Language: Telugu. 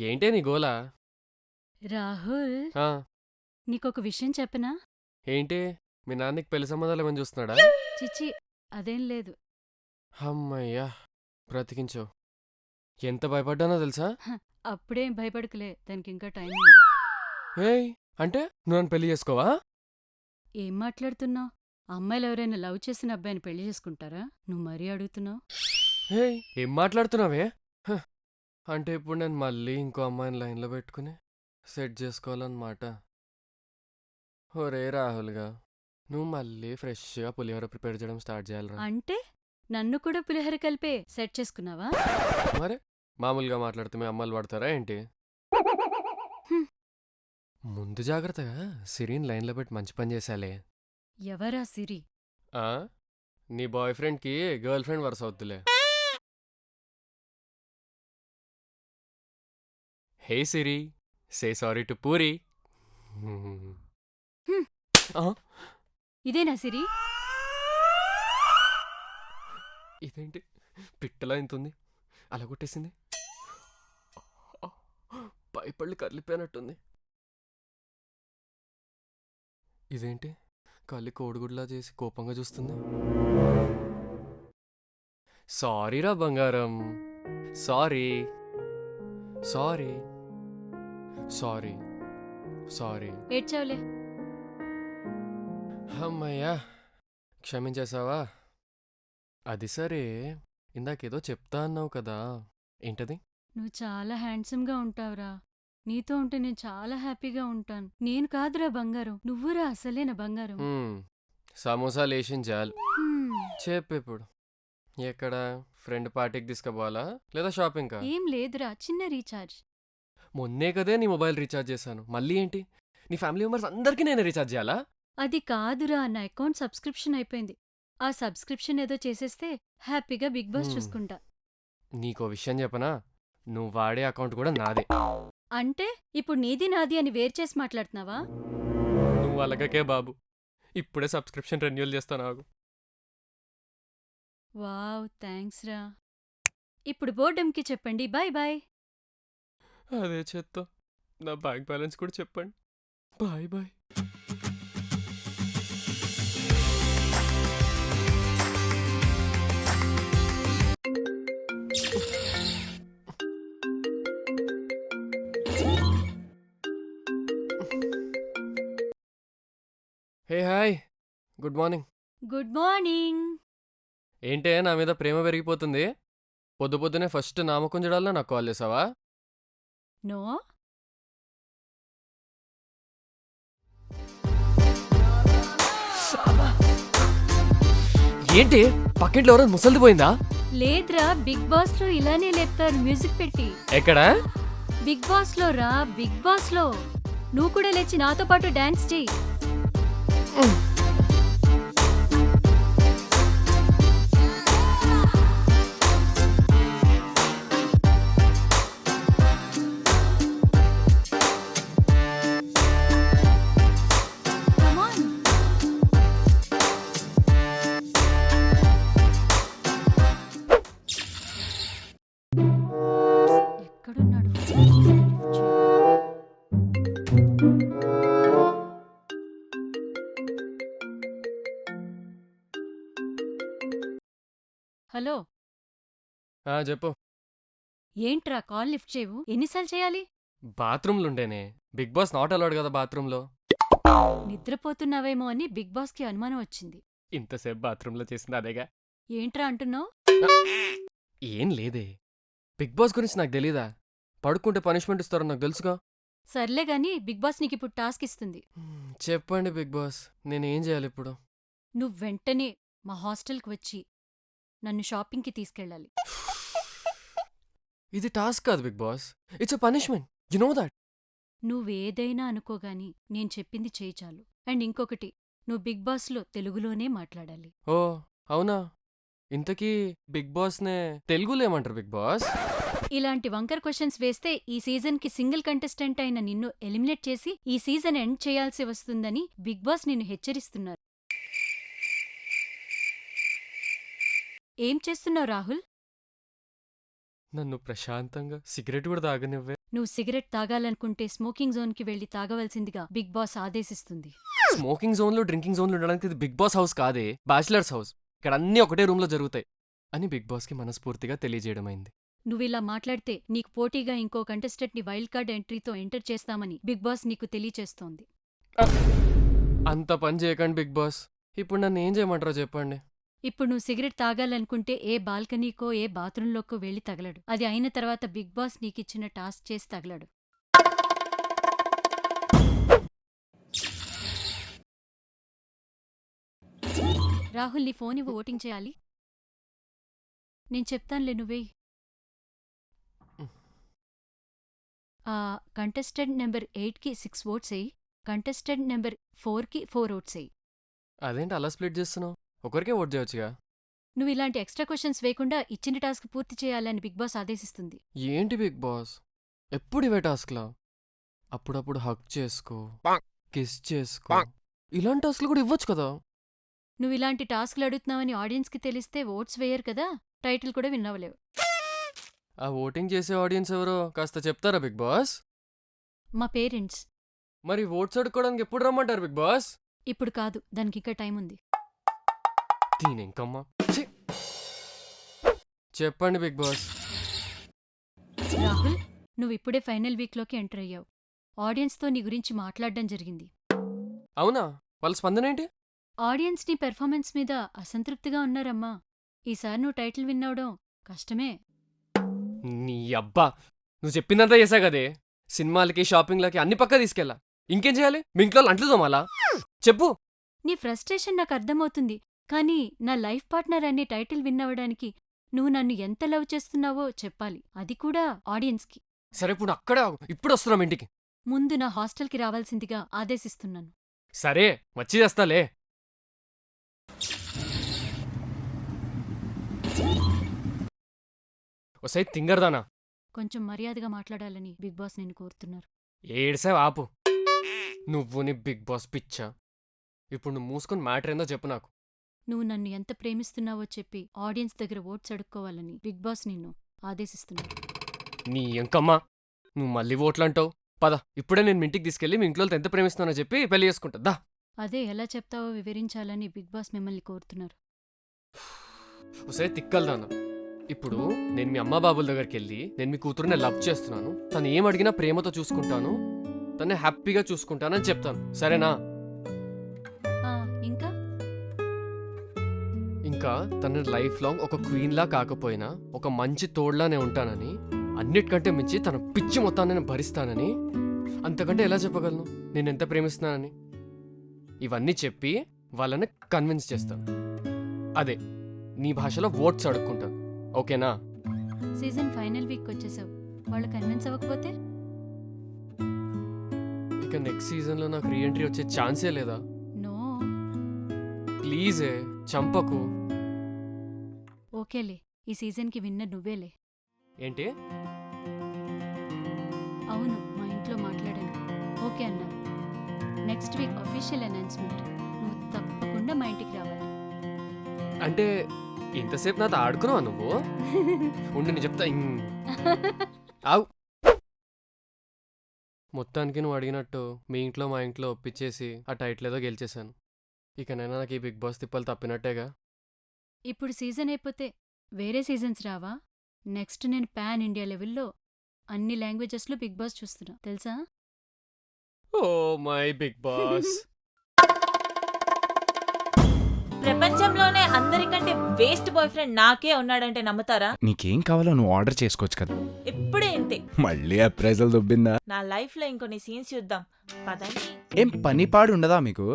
ఏంటే నీ గోలా? రాహుల్, ఆ! నీకొక విషయం చెప్పనా? ఏంటి? మీ నాన్నకి పెళ్లి సంబంధాలేమైనా చూస్తున్నాడా? చిచ్చి, అదేం లేదు. హమ్మయ్య! బ్రతికించావు. ఎంత భయపడ్డానో తెలుసా? హ, అప్పుడేం భయపడకులే, దానికింకా టైం ఉంది. ఏయ్! అంటే నువ్వు నన్ను పెళ్లి చేసుకోవా? ఏం మాట్లాడుతున్నావ్? అమ్మాయిలెవరైనా లవ్ చేసిన అబ్బాయిని పెళ్లి చేసుకుంటారా? నువ్వు మరీ అడుగుతున్నావు. ఏయ్! ఏం మాట్లాడుతున్నావే? హ! అంటే ఇప్పుడు నేను మళ్ళీ ఇంకో అమ్మాయిని లైన్‌లో పెట్టుకుని సెట్ చేసుకోవాలన్నమాట. ఒరే రాహుల్‌గా, నువ్వు మళ్ళీ ఫ్రెష్‌గా పులిహోర ప్రిపేర్ చేయడం స్టార్ట్ చేయాలిరా. అంటే నన్ను కూడా పులిహోర కలిపే సెట్ చేసుకున్నావా? మరి మామూలుగా మాట్లాడితే మీ అమ్మాయిలు పడతారా ఏంటి? హ్మ్, ముందు జాగ్రత్తగా సిరిని లైన్‌లో పెట్టి మంచి పని చేశాలే. ఎవరా సిరి? ఆ? నీ బాయ్ ఫ్రెండ్‌కి గర్ల్ ఫ్రెండ్ వరుస అవుద్దులే. హే సిరి, సే సారీ టు పూరి. హ్మ్, ఆ? ఇదేనా సిరి? ఇదేంటి పిట్టలా ఇంతుంది అలా కొట్టేసింది. పైపళ్ళు కదిలిపోయినట్టుంది. ఇదేంటి కళ్ళు కోడిగుడ్లా చేసి కోపంగా చూస్తుంది. సారీరా బంగారం, సారీ, సారీ, సారీ, సారీ. ఏడ్చావులే. అమ్మయ్యా, క్షమించేసావా? అది సరే, ఇందాకేదో చెప్తా అన్నావు కదా, ఏంటది? నువ్వు చాలా హ్యాండ్సమ్గా ఉంటావురా. నీతో ఉంటే నేను చాలా హ్యాపీగా ఉంటాను. నేను కాదురా బంగారం, నువ్వురా అసలేనా బంగారం. హ్మ్, సమోసా లేచిన చాలు. హ్మ్, చెప్పు ఇప్పుడు. ఎక్కడ? ఫ్రెండ్ పార్టీకి తీసుకుపోవాలా లేదా షాపింగ్కా? ఏం లేదురా, చిన్న రీఛార్జ్. మొన్నే కదే నీ మొబైల్ రీఛార్జ్ చేశాను, మళ్ళీ ఏంటి? నీ ఫ్యామిలీ మెంబర్స్ అందరికీ నేను రీఛార్జ్ చేయాలా? అది కాదురా, నా అకౌంట్ సబ్స్క్రిప్షన్ అయిపోయింది. ఆ సబ్స్క్రిప్షన్ ఏదో చేసేస్తే హ్యాపీగా బిగ్ బాస్ హ్మ్, చూసుకుంటా. నీకో విషయం చెప్పనా? నువ్వు వాడే అకౌంట్ కూడా నాదే. అంటే ఇప్పుడు నీది నాది అని వేరు చేసి మాట్లాడుతున్నావా? నువ్వు అలగకే బాబు, ఇప్పుడే సబ్స్క్రిప్షన్ రెన్యూల్ చేస్తాను ఆగు. వావ్, థ్యాంక్స్ రా. ఇప్పుడు బోర్డంకి చెప్పండి బాయ్ బాయ్. అదే చేత్తో నా బ్యాంక్ బ్యాలెన్స్ కూడా చెప్పండి. Bye bye. Hey hi, good morning. Good morning. ఏంటే నా మీద ప్రేమ పెరిగిపోతుంది? పొద్దు పొద్దునే ఫస్ట్ నామకుంజడాల్లో నాకు కాల్ చేసావా? నో. ఏంటి పక్కింట్లో ఎవరో ముసలిది పోయిందా? లేదురా, బిగ్ బాస్ లో ఇలానే లేపుతారు మ్యూజిక్ పెట్టి. ఎక్కడ? బిగ్ బాస్ లో రా, బిగ్ బాస్ లో. నువ్వు కూడా లేచి నాతో పాటు డాన్స్ చెయ్యి. Come on. ఎక్కడున్నాడు? హలో. చెప్పు. ఏంట్రా కాల్ లిఫ్ట్ చేయవు? ఎన్నిసార్లు చేయాలి? బాత్రూమ్లుండేనే. బిగ్ బాస్ నాట్ అలౌడ్ కదా బాత్రూంలో. నిద్రపోతున్నావేమో అని బిగ్ బాస్కి అనుమానం వచ్చింది. ఇంతసేపు బాత్రూంలో చేసింది అదేగా. ఏంట్రా అంటున్నావు? ఏం లేదే. బిగ్ బాస్ గురించి నాకు తెలీదా? పడుకుంటే పనిష్మెంట్ ఇస్తారని నాకు తెలుసుగా. సర్లే గాని బిగ్ బాస్ నీకిప్పుడు టాస్క్ ఇస్తుంది. చెప్పండి బిగ్ బాస్, నేనేం చేయాలి ఇప్పుడు? నువ్వు వెంటనే మా హాస్టల్కి వచ్చి నన్ను షాపింగ్కి తీసుకెళ్ళాలి. ఇది టాస్క్ కాదు Bigg Boss, it's a punishment, you know that. నువ్వేదైనా అనుకోగాని నేను చెప్పింది చేయి చాలు. అండ్ ఇంకొకటి, నువ్వు బిగ్ బాస్లో తెలుగులోనే మాట్లాడాలి. ఓ అవునా? ఇంతకీ బిగ్ బాస్నే తెలుగులో ఏమంటారు బిగ్ బాస్? ఇలాంటి వంకర్ క్వశ్చన్స్ వేస్తే ఈ సీజన్కి సింగిల్ కంటెస్టెంట్ అయిన నిన్ను ఎలిమినేట్ చేసి ఈ సీజన్ ఎండ్ చేయాల్సి వస్తుందని బిగ్ బాస్ నిన్ను హెచ్చరిస్తున్నారు. ఏం చేస్తున్నావు రాహుల్? నన్ను ప్రశాంతంగా సిగరెట్ కూడా తాగనివ్వే. నువ్వు సిగరెట్ తాగాలనుకుంటే స్మోకింగ్ జోన్కి వెళ్లి తాగవలసిందిగా బిగ్ బాస్ ఆదేశిస్తుంది. స్మోకింగ్ జోన్లో డ్రింకింగ్ జోన్లో ఉండడానికి ఇది బిగ్ బాస్ హౌస్ కాదే, బ్యాచిలర్స్ హౌస్. ఇక్కడ అన్నీ ఒకటే రూమ్లో జరుగుతాయి అని బిగ్ బాస్కి మనస్ఫూర్తిగా తెలియజేయడమైంది. నువ్విలా మాట్లాడితే నీకు పోటీగా ఇంకో కంటెస్టెంట్ని వైల్డ్ కార్డ్ ఎంట్రీతో ఎంటర్ చేస్తామని బిగ్ బాస్ నీకు తెలియచేస్తోంది. అంత పని చేయకండి బిగ్ బాస్. ఇప్పుడు నన్ను ఏం చేయమంటారో చెప్పండి. ఇప్పుడు నువ్వు సిగరెట్ తాగాలనుకుంటే ఏ బాల్కనీకో ఏ బాత్రూంలోకో వెళ్లి తగలడు. అది అయిన తర్వాత బిగ్ బాస్ నీకిచ్చిన టాస్క్ చేసి తగలడు. రాహుల్, నీ ఫోన్ ఇవ్వు, ఓటింగ్ చేయాలి. నేను చెప్తానులే, నువ్వే. కంటెస్టెంట్ నెంబర్ 8కి 6 ఓట్స్ ఎయ్యి. కంటెస్టెంట్ నెంబర్ 4కి 4 ఓట్స్ ఎయ్యి. అదేంటి అలా స్ప్లిట్ చేస్తున్నావు? ఒకరికే ఓట్ చేయొచ్చుగా. నువ్వు ఇలాంటి ఎక్స్ట్రా క్వశ్చన్స్ వేయకుండా ఇచ్చిన టాస్క్ పూర్తి చేయాలని బిగ్ బాస్ ఆదేశిస్తుంది. ఏంటి బిగ్ బాస్ ఎప్పుడు ఇవే టాస్క్లా? అప్పుడప్పుడు హక్ చేసుకో, కిస్ చేసుకో, ఇలాంటి టాస్క్లు కూడా ఇవ్వచ్చు కదా. నువ్వు ఇలాంటి టాస్క్లు అడుగుతున్నావని ఆడియన్స్కి తెలిస్తే ఓట్స్ వేయరు కదా, టైటిల్ కూడా విన్నవలేవు. ఆ ఓటింగ్ చేసే ఆడియన్స్ ఎవరో కాస్త చెప్తారా బిగ్ బాస్? మా పేరెంట్స్. మరి ఓట్స్ అడుక్కోవడానికి ఎప్పుడు రమ్మంటారు బిగ్ బాస్? ఇప్పుడు కాదు, దానికి ఇంకా టైం ఉంది. దీనింకమ్మా ఛీ! చెప్పండి బిగ్ బాస్. రాహుల్, నువ్వు ఇప్పుడే ఫైనల్ వీక్లోకి ఎంటర్ అయ్యావు. ఆడియన్స్తో నీ గురించి మాట్లాడడం జరిగింది. అవునా? వాళ్ళ స్పందన ఏంటి? ఆడియన్స్ నీ పెర్ఫార్మెన్స్ మీద అసంతృప్తిగా ఉన్నారమ్మా. ఈసారి నువ్వు టైటిల్ విన్నవడం కష్టమే. నీ అబ్బా, నువ్వు చెప్పిందంతా చేశా కదే. సినిమాలకి షాపింగ్లకి అన్ని పక్క తీసుకెళ్ళా. ఇంకేం చేయాలి? మీ ఇంట్లో అంట్లు తోమాలా? చెప్పు. నీ ఫ్రస్ట్రేషన్ నాకు అర్థమవుతుంది, కానీ నా లైఫ్ పార్ట్నర్ అనే టైటిల్ విన్నవడానికి నువ్వు నన్ను ఎంత లవ్ చేస్తున్నావో చెప్పాలి, అది కూడా ఆడియన్స్కి. సరే ఇప్పుడు అక్కడే ఆగు. ఇప్పుడు వస్తున్నాం ఇంటికి. ముందు నా హాస్టల్కి రావాల్సిందిగా ఆదేశిస్తున్నాను. సరే వచ్చి చేస్తాలే. ఒసై తింగర్దానా, కొంచెం మర్యాదగా మాట్లాడాలని బిగ్ బాస్ నిన్ను కోరుతున్నారు. ఏడ్సావు ఆపు. నువ్వు నీ బిగ్ బాస్ పిచ్చా. ఇప్పుడు నువ్వు మూసుకొని మ్యాటర్ ఏందో చెప్పు నాకు. నువ్వు నన్ను ఎంత ప్రేమిస్తున్నావో చెప్పి ఆడియన్స్ దగ్గర ఓట్స్ అడుక్కోవాలని బిగ్ బాస్ నిన్ను ఆదేశిస్తున్నాడు. నీ ఎంకమ్మా, నువ్వు మళ్ళీ ఓట్లంటావు. పద, ఇప్పుడే నేను మీ ఇంటికి తీసుకెళ్ళి మీ ఇంట్లో ఎంత ప్రేమిస్తున్నానో చెప్పి పెళ్లి చేసుకుంటా. దా. అదే ఎలా చెప్తావో వివరించాలని బిగ్ బాస్ మిమ్మల్ని కోరుతున్నారు. ఒసే తిక్కల్దానా, ఇప్పుడు నేను మీ అమ్మా బాబుల దగ్గరికి వెళ్ళి నేను మీ కూతురుని లవ్ చేస్తున్నాను, తను ఏం అడిగినా ప్రేమతో చూసుకుంటాను, తనే హ్యాపీగా చూసుకుంటానని చెప్తాను. సరేనా? ఇంకా ఇంకా తన లైఫ్ లాంగ్ ఒక క్వీన్లా కాకపోయినా ఒక మంచి తోడ్లానే ఉంటానని, అన్నిటికంటే మించి తన పిచ్చి మొత్తాన్ని నేను భరిస్తానని, అంతకంటే ఎలా చెప్పగలను నేను ఎంత ప్రేమిస్తున్నానని? ఇవన్నీ చెప్పి వాళ్ళని కన్విన్స్ చేస్తాను. అదే నీ భాషలో ఓట్స్ అడుక్కుంటాను. ఓకేనా? సీజన్ ఫైనల్ వీక్ వచ్చేసావు, వాళ్ళు కన్విన్స్ అవ్వకపోతే? ఇక నెక్స్ట్ సీజన్లో నాకు రీఎంట్రీ వచ్చే ఛాన్సే లేదా? నో. ప్లీజే చంపకు. ఓకేలే, ఈ సీజన్కి విన్నర్ నువ్వేలే. ఏంటి? అవును, మా ఇంట్లో మాట్లాడాను, ఓకే అన్నారు. Next week official announcement. నువ్వు తప్పకుండా మా ఇంటికి రావాలి. అంటే ఇంతసేపు నాతో ఆడుకున్నావా నువ్వు? ఉండి నేను చెప్తా. ఆవు. మొత్తానికి నువ్వు అడిగినట్టు మీ ఇంట్లో మా ఇంట్లో ఒప్పించేసి ఆ టైటిల్ ఏదో గెలిచేశాను. ఇకనైనా నాకు ఈ బిగ్ బాస్ తిప్పలు తప్పినట్టేగా. ఇప్పుడు సీజన్ అయిపోతే వేరే సీజన్స్ రావా? నెక్స్ట్ నేను పాన్ ఇండియా లెవెల్లో అన్ని లాంగ్వేజెస్లో బిగ్ బాస్ చూస్తున్నా, తెలుసా? Oh my Bigg Boss. ప్రపంచంలోనే అందరికంటే వేస్ట్ బాయ్ ఫ్రెండ్ నాకే ఉన్నాడంటే నమ్ముతారా? నీకేం కావాలో నువ్వు ఆర్డర్ చేసుకోవచ్చు కదా. ఎప్పుడే ఇంతే. మళ్ళీ ఆ ప్రైజులు దుబ్బిందా? నా లైఫ్ లో ఇంకొన్ని సీన్స్ చూద్దాం పదండి. ఏం పని పాడు ఉండదా మీకు?